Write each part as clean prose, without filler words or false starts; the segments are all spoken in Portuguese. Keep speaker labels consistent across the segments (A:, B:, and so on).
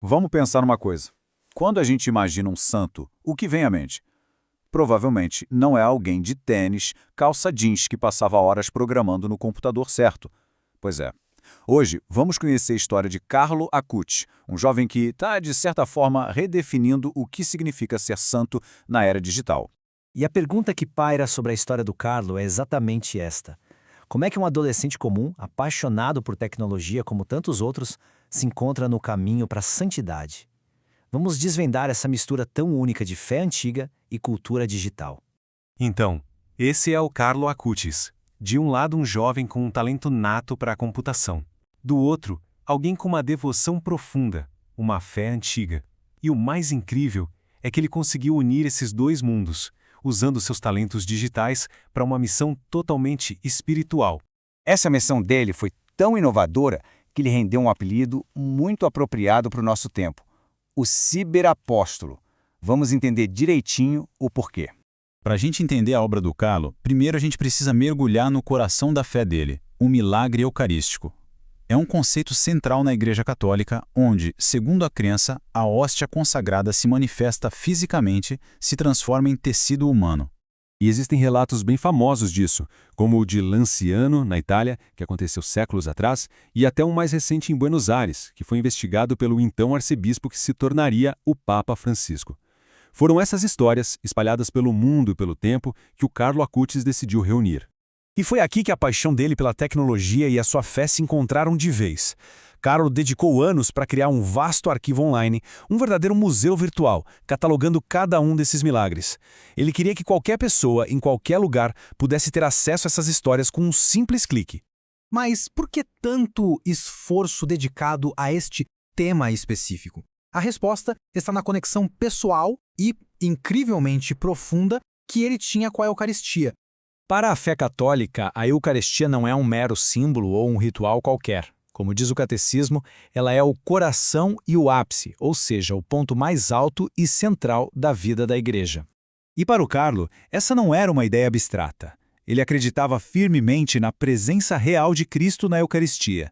A: Vamos pensar numa coisa. Quando a gente imagina um santo, o que vem à mente? Provavelmente não é alguém de tênis, calça jeans que passava horas programando no computador certo. Pois é. Hoje, vamos conhecer a história de Carlo Acutis, um jovem que está, de certa forma, redefinindo o que significa ser santo na era digital.
B: E a pergunta que paira sobre a história do Carlo é exatamente esta. Como é que um adolescente comum, apaixonado por tecnologia como tantos outros, se encontra no caminho para a santidade? Vamos desvendar essa mistura tão única de fé antiga e cultura digital.
C: Então, esse é o Carlo Acutis. De um lado, um jovem com um talento nato para a computação. Do outro, alguém com uma devoção profunda, uma fé antiga. E o mais incrível é que ele conseguiu unir esses dois mundos, usando seus talentos digitais para uma missão totalmente espiritual.
D: Essa missão dele foi tão inovadora que lhe rendeu um apelido muito apropriado para o nosso tempo: o Ciberapóstolo. Vamos entender direitinho o porquê.
E: Para a gente entender a obra do Carlo, primeiro a gente precisa mergulhar no coração da fé dele, o milagre eucarístico. É um conceito central na Igreja Católica, onde, segundo a crença, a hóstia consagrada se manifesta fisicamente, se transforma em tecido humano.
F: E existem relatos bem famosos disso, como o de Lanciano, na Itália, que aconteceu séculos atrás, e até um mais recente em Buenos Aires, que foi investigado pelo então arcebispo que se tornaria o Papa Francisco. Foram essas histórias, espalhadas pelo mundo e pelo tempo, que o Carlo Acutis decidiu reunir.
G: E foi aqui que a paixão dele pela tecnologia e a sua fé se encontraram de vez. Carlo dedicou anos para criar um vasto arquivo online, um verdadeiro museu virtual, catalogando cada um desses milagres. Ele queria que qualquer pessoa, em qualquer lugar, pudesse ter acesso a essas histórias com um simples clique.
H: Mas por que tanto esforço dedicado a este tema específico? A resposta está na conexão pessoal e, incrivelmente profunda, que ele tinha com a Eucaristia.
B: Para a fé católica, a Eucaristia não é um mero símbolo ou um ritual qualquer. Como diz o catecismo, ela é o coração e o ápice, ou seja, o ponto mais alto e central da vida da Igreja.
A: E para o Carlo, essa não era uma ideia abstrata. Ele acreditava firmemente na presença real de Cristo na Eucaristia.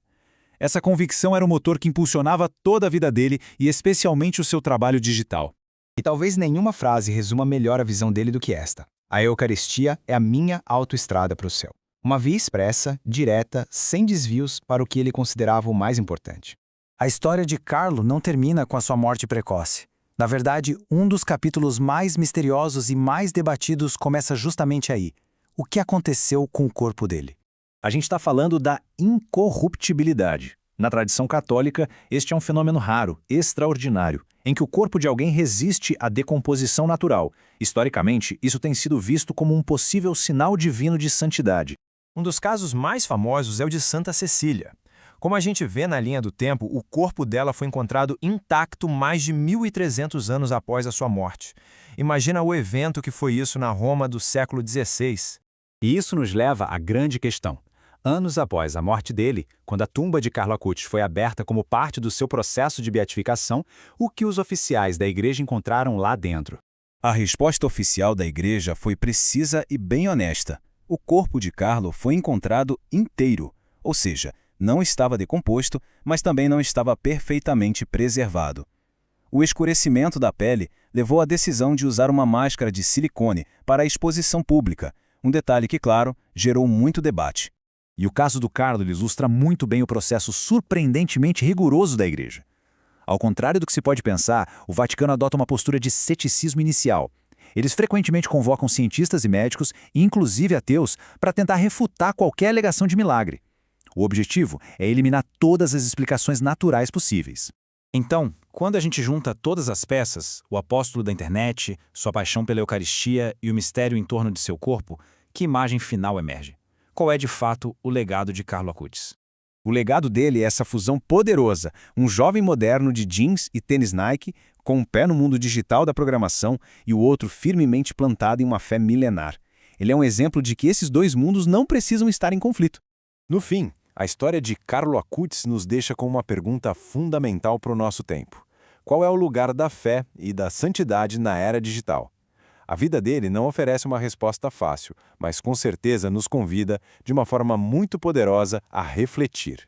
A: Essa convicção era o motor que impulsionava toda a vida dele e especialmente o seu trabalho digital.
D: E talvez nenhuma frase resuma melhor a visão dele do que esta: a Eucaristia é a minha autoestrada para o céu. Uma via expressa, direta, sem desvios para o que ele considerava o mais importante.
B: A história de Carlo não termina com a sua morte precoce. Na verdade, um dos capítulos mais misteriosos e mais debatidos começa justamente aí. O que aconteceu com o corpo dele?
I: A gente está falando da incorruptibilidade. Na tradição católica, este é um fenômeno raro, extraordinário, em que o corpo de alguém resiste à decomposição natural. Historicamente, isso tem sido visto como um possível sinal divino de santidade.
J: Um dos casos mais famosos é o de Santa Cecília. Como a gente vê na linha do tempo, o corpo dela foi encontrado intacto mais de 1.300 anos após a sua morte. Imagina o evento que foi isso na Roma do século XVI.
E: E isso nos leva à grande questão. Anos após a morte dele, quando a tumba de Carlo Acutis foi aberta como parte do seu processo de beatificação, o que os oficiais da igreja encontraram lá dentro?
A: A resposta oficial da igreja foi precisa e bem honesta. O corpo de Carlo foi encontrado inteiro, ou seja, não estava decomposto, mas também não estava perfeitamente preservado. O escurecimento da pele levou à decisão de usar uma máscara de silicone para a exposição pública, um detalhe que, claro, gerou muito debate.
G: E o caso do Carlo ilustra muito bem o processo surpreendentemente rigoroso da Igreja. Ao contrário do que se pode pensar, o Vaticano adota uma postura de ceticismo inicial. Eles frequentemente convocam cientistas e médicos, inclusive ateus, para tentar refutar qualquer alegação de milagre. O objetivo é eliminar todas as explicações naturais possíveis.
B: Então, quando a gente junta todas as peças, o apóstolo da internet, sua paixão pela Eucaristia e o mistério em torno de seu corpo, que imagem final emerge? Qual é de fato o legado de Carlo Acutis?
D: O legado dele é essa fusão poderosa, um jovem moderno de jeans e tênis Nike, com um pé no mundo digital da programação e o outro firmemente plantado em uma fé milenar. Ele é um exemplo de que esses dois mundos não precisam estar em conflito.
F: No fim, a história de Carlo Acutis nos deixa com uma pergunta fundamental para o nosso tempo: qual é o lugar da fé e da santidade na era digital? A vida dele não oferece uma resposta fácil, mas com certeza nos convida, de uma forma muito poderosa, a refletir.